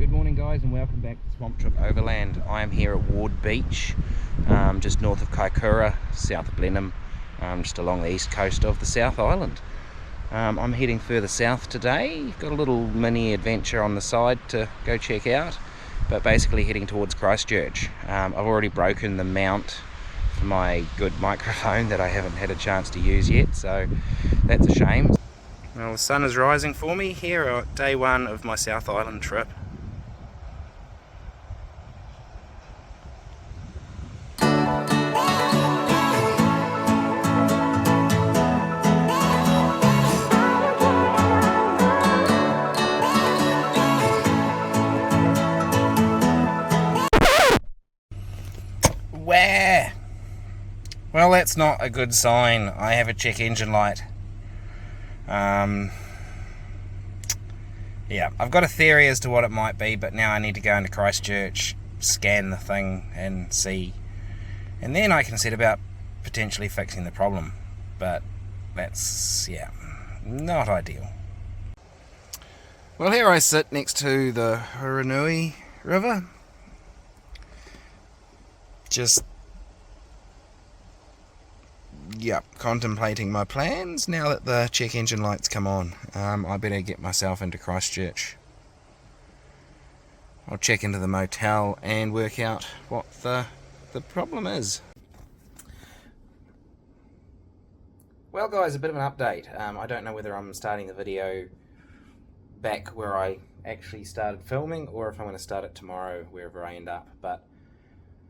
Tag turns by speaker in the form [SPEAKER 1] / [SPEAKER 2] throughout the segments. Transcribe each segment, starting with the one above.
[SPEAKER 1] Good morning guys, and welcome back to SwampChook Overland. I am here at Ward Beach, just north of Kaikoura, south of Blenheim, just along the east coast of the South Island. I'm heading further south today. Got a little mini adventure on the side to go check out, but basically heading towards Christchurch. I've already broken the mount for my good microphone that I haven't had a chance to use yet, so that's a shame. Well, the sun is rising for me here at day one of my South Island trip. Where? Well, that's not a good sign. I have a check engine light. Yeah, I've got a theory as to what it might be, but now I need to go into Christchurch, scan the thing and see, and then I can set about potentially fixing the problem. But that's, yeah, not ideal. Well, here I sit next to the Hurunui River, just contemplating my plans now that the check engine lights come on. I better get myself into Christchurch. I'll check into the motel and work out what the problem is. Well guys, a bit of an update. I don't know whether I'm starting the video back where I actually started filming or if I'm going to start it tomorrow wherever I end up, but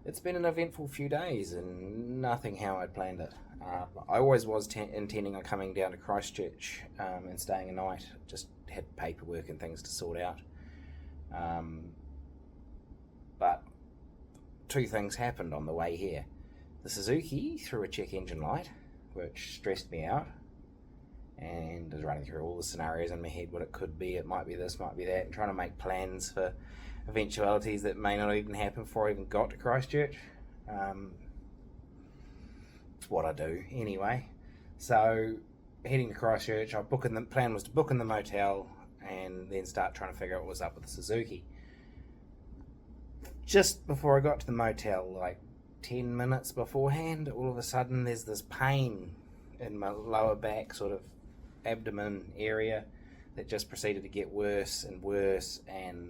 [SPEAKER 1] it's been an eventful few days and nothing how I'd planned it. I always was intending on coming down to Christchurch and staying a night. Just had paperwork and things to sort out. But two things happened on the way here. The Suzuki threw a check engine light, which stressed me out, and was running through all the scenarios in my head, what it could be. It might be this, might be that, and trying to make plans for eventualities that may not even happen before I even got to Christchurch. It's what I do anyway. So heading to Christchurch, the plan was to book in the motel and then start trying to figure out what was up with the Suzuki. Just before I got to the motel, like 10 minutes beforehand, all of a sudden there's this pain in my lower back, sort of abdomen area, that just proceeded to get worse and worse, and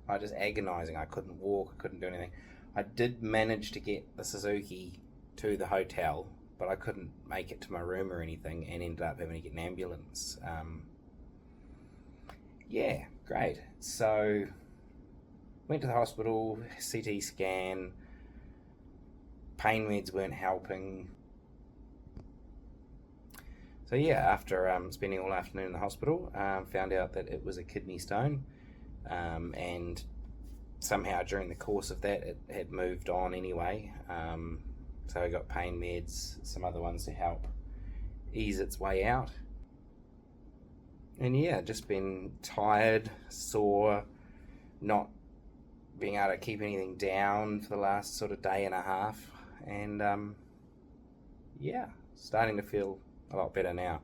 [SPEAKER 1] I just agonizing. I couldn't walk, I couldn't do anything. I did manage to get the Suzuki to the hotel, but I couldn't make it to my room or anything, and ended up having to get an ambulance. Yeah, great. So went to the hospital, CT scan, pain meds weren't helping. So yeah, after spending all afternoon in the hospital, found out that it was a kidney stone. And somehow during the course of that it had moved on anyway, so I got pain meds, some other ones to help ease its way out, and yeah, just been tired, sore, not being able to keep anything down for the last sort of day and a half, and yeah, starting to feel a lot better now.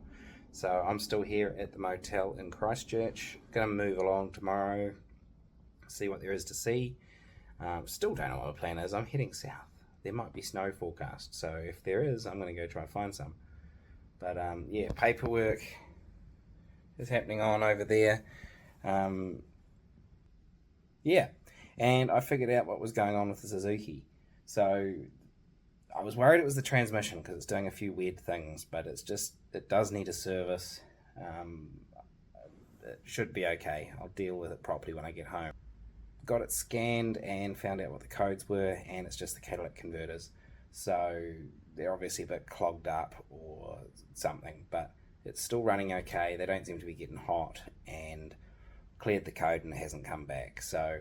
[SPEAKER 1] So I'm still here at the motel in Christchurch. Gonna move along tomorrow, see what there is to see. Still don't know what the plan is. I'm heading south. There might be snow forecast, so if there is, I'm gonna go try and find some. But yeah, paperwork is happening on over there. Yeah, and I figured out what was going on with the Suzuki. So I was worried it was the transmission because it's doing a few weird things, but it does need a service. It should be okay. I'll deal with it properly when I get home. Got it scanned and found out what the codes were, and it's just the catalytic converters. So they're obviously a bit clogged up or something, but it's still running okay. They don't seem to be getting hot, and cleared the code and it hasn't come back. So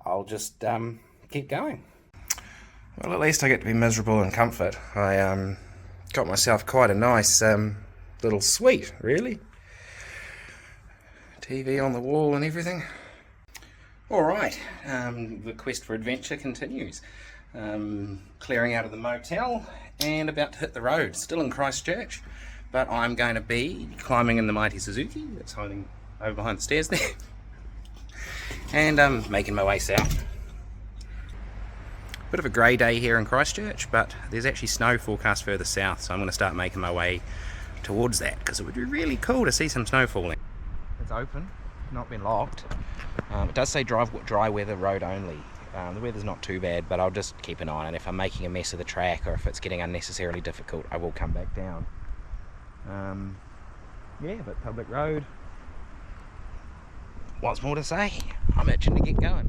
[SPEAKER 1] I'll just keep going. Well, at least I get to be miserable in comfort. I got myself quite a nice little suite, really. TV on the wall and everything. Alright, the quest for adventure continues. Clearing out of the motel and about to hit the road. Still in Christchurch, but I'm going to be climbing in the mighty Suzuki that's hiding over behind the stairs there. and I'm making my way south. Bit of a grey day here in Christchurch, but there's actually snow forecast further south, so I'm going to start making my way towards that because it would be really cool to see some snow falling. It's open, not been locked. It does say dry weather road only. The weather's not too bad, but I'll just keep an eye on it. If I'm making a mess of the track or if it's getting unnecessarily difficult, I will come back down. Yeah, but public road. What's more to say? I'm itching to get going.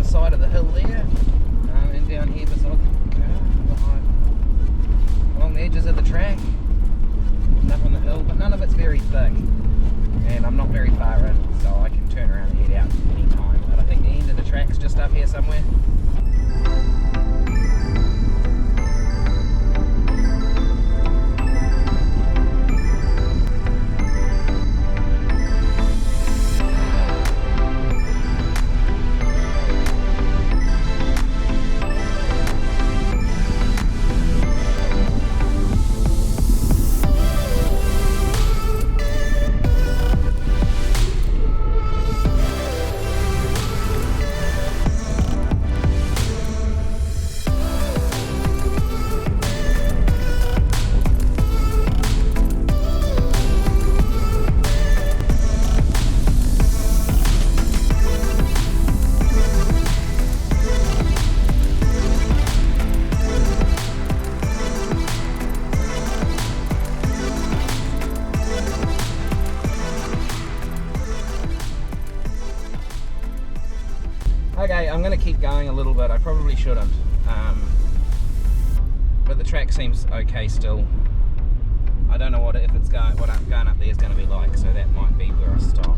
[SPEAKER 1] Side of the hill there, and down here beside along the edges of the track, and up on the hill, but none of it's very thick, and I'm not very far in, so I can turn around and head out any time. But I think the end of the track's just up here somewhere. Okay, I'm going to keep going a little bit. I probably shouldn't, but the track seems okay still. I don't know what going up there is going to be like, so that might be where I stop.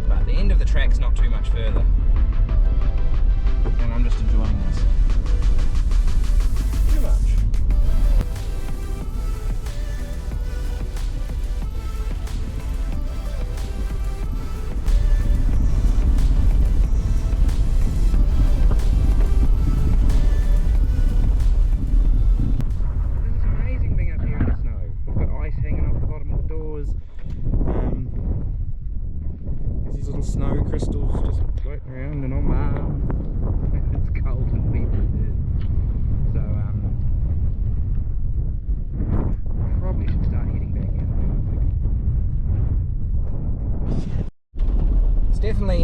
[SPEAKER 1] But the end of the track's not too much further, and I'm just enjoying this. Too much. Snow crystals just floating around and on my arm. It's cold and wet, so probably should start heading back out now. It's definitely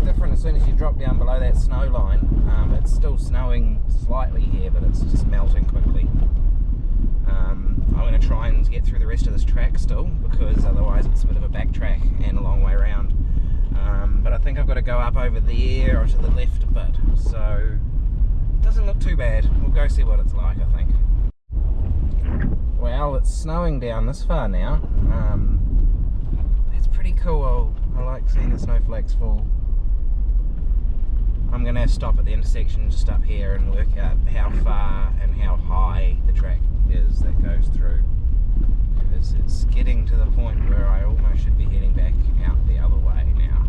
[SPEAKER 1] different as soon as you drop down below that snow line. It's still snowing slightly here, but it's just melting quickly. I'm going to try and get through the rest of this track still, because otherwise it's a bit of a backtrack and a long way around. But I think I've got to go up over there or to the left a bit, so it doesn't look too bad. We'll go see what it's like, I think. Well, it's snowing down this far now. It's pretty cool. I like seeing the snowflakes fall. I'm going to stop at the intersection just up here and work out how far and how high the track is that goes through, because it's getting to the point where I almost should be heading back out the other way now.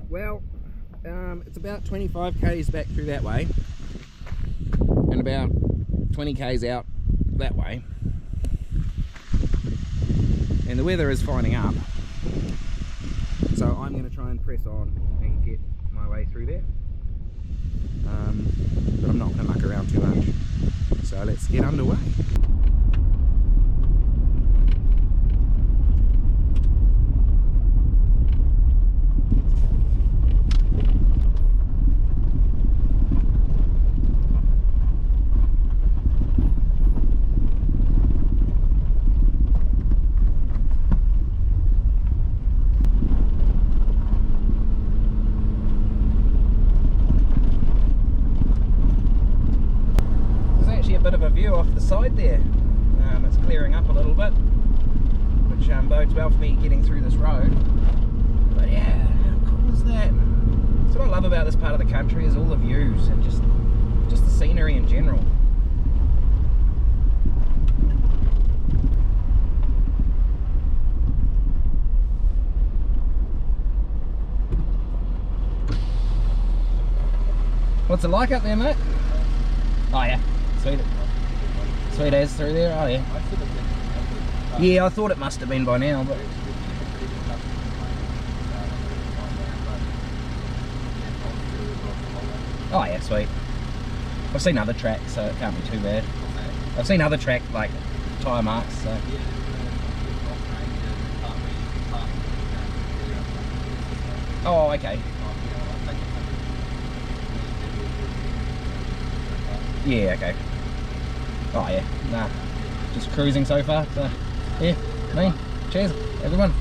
[SPEAKER 1] Well, it's about 25 k's back through that way and about 20 k's out that way, and the weather is finding up, so I'm going to try and press on and get my way through there. But I'm not going to muck around too much, so let's get underway. little bit, which bodes well for me getting through this road. But yeah, how cool is that? That's what I love about this part of the country, is all the views and just the scenery in general. What's it like up there, mate? Oh yeah, sweet. Sweet as through there, oh yeah. Yeah, I thought it must have been by now, but... Oh yeah, sweet. I've seen other tracks, so it can't be too bad. I've seen other track, like, tyre marks, so... Oh, okay. Yeah, okay. Oh yeah, nah. Just cruising so far, so... Yeah, me. Cheers, everyone.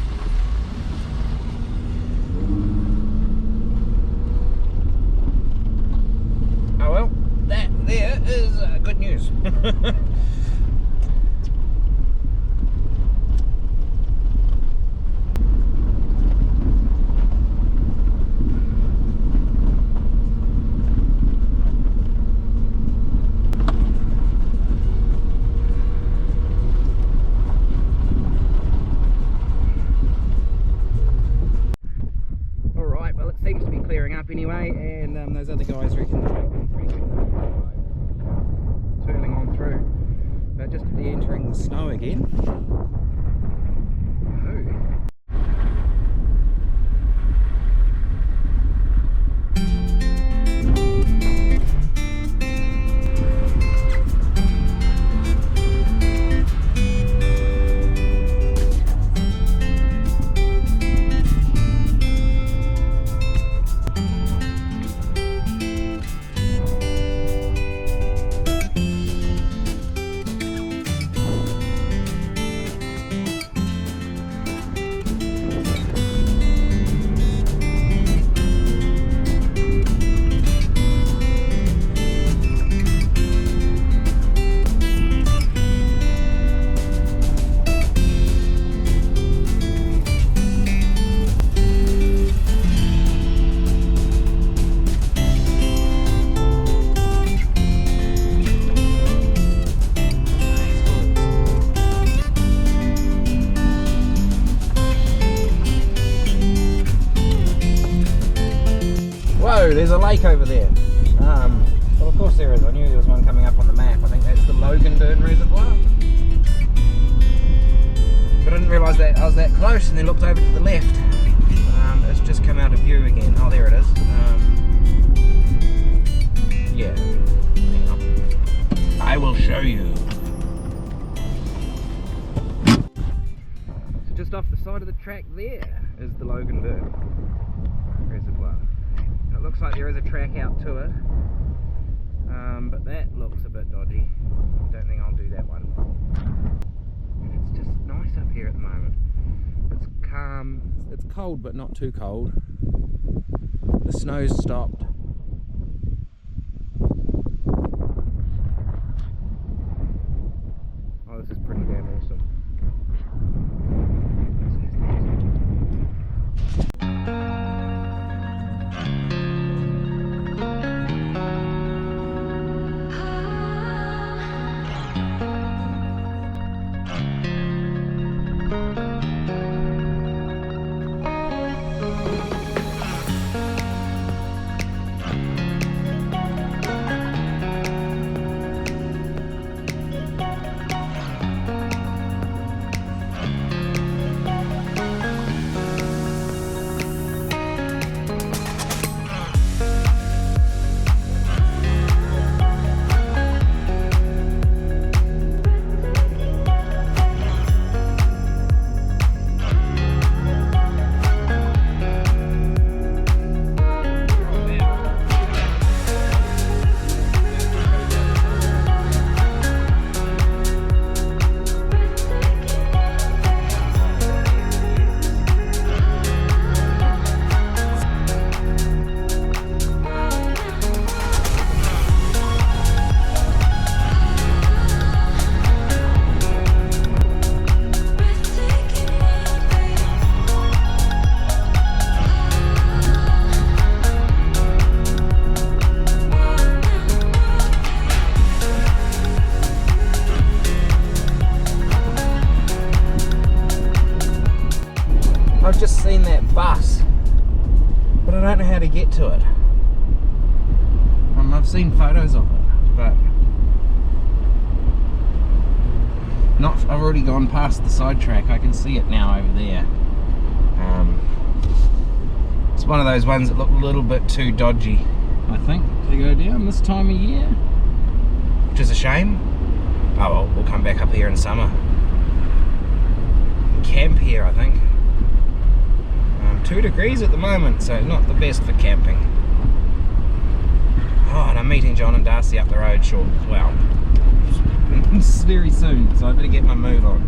[SPEAKER 1] Oh well, that there is good news. Anyway, and those other guys reckon the track is pretty turning on through, but just entering the snow again. There's a lake over there. Well, of course there is. I knew there was one coming up on the map. I think that's the Loganburn Reservoir. But I didn't realise that I was that close, and then looked over to the left. It's just come out of view again. Oh, there it is. Yeah. Hang on. I will show you. So just off the side of the track there is the Loganburn Reservoir. It looks like there is a track out to it, but that looks a bit dodgy. I don't think I'll do that one. It's just nice up here at the moment. It's calm. It's cold, but not too cold. The snow's stopped. Oh, this is pretty damn awesome. just seen that bus, but I don't know how to get to it. I've seen photos of it, but not. I've already gone past the sidetrack. I can see it now over there. It's one of those ones that look a little bit too dodgy, I think, to go down this time of year, which is a shame. Oh well, we'll come back up here in summer. Camp here, I think. 2 degrees at the moment, so not the best for camping. Oh, and I'm meeting John and Darcy up the road very soon, so I better get my move on.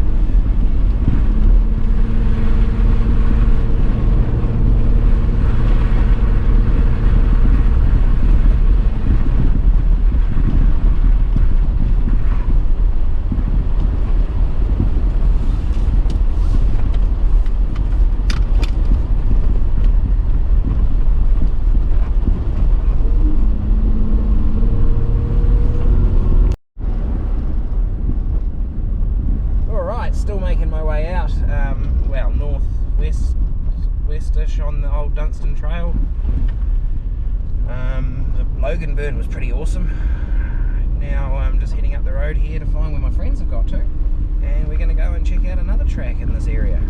[SPEAKER 1] Still making my way out, northwest-ish on the Old Dunstan Trail. The Logan burn was pretty awesome. Now I'm just heading up the road here to find where my friends have got to, and we're going to go and check out another track in this area.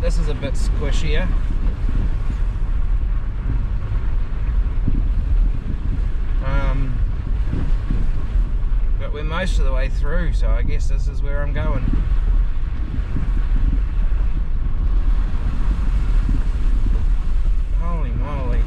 [SPEAKER 1] This is a bit squishier. But we're most of the way through, so I guess this is where I'm going. Holy moly.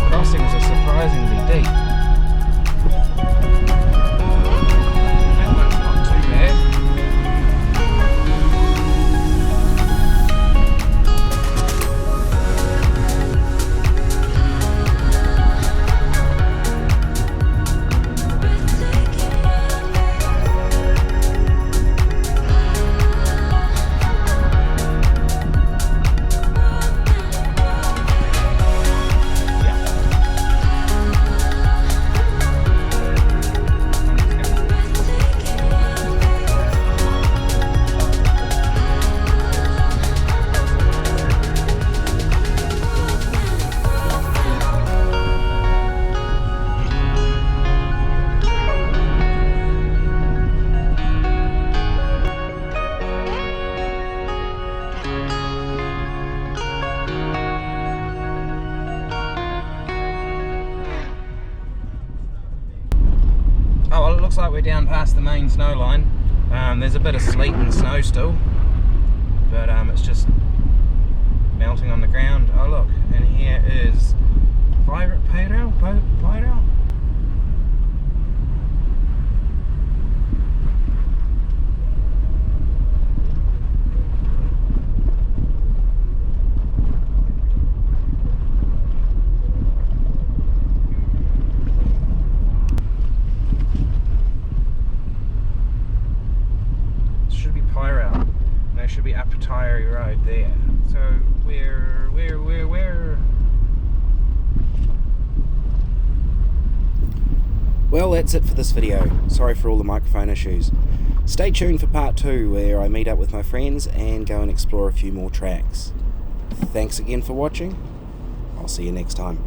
[SPEAKER 1] Crossings are surprisingly deep. That one's not too bad. Oh well, it looks like we're down past the main snow line. There's a bit of sleet and snow still, but it's just melting on the ground. Oh look, and here is Pyro. Should be up Tyree Road there. So where? Well, that's it for this video. Sorry for all the microphone issues. Stay tuned for part 2, where I meet up with my friends and go and explore a few more tracks. Thanks again for watching. I'll see you next time.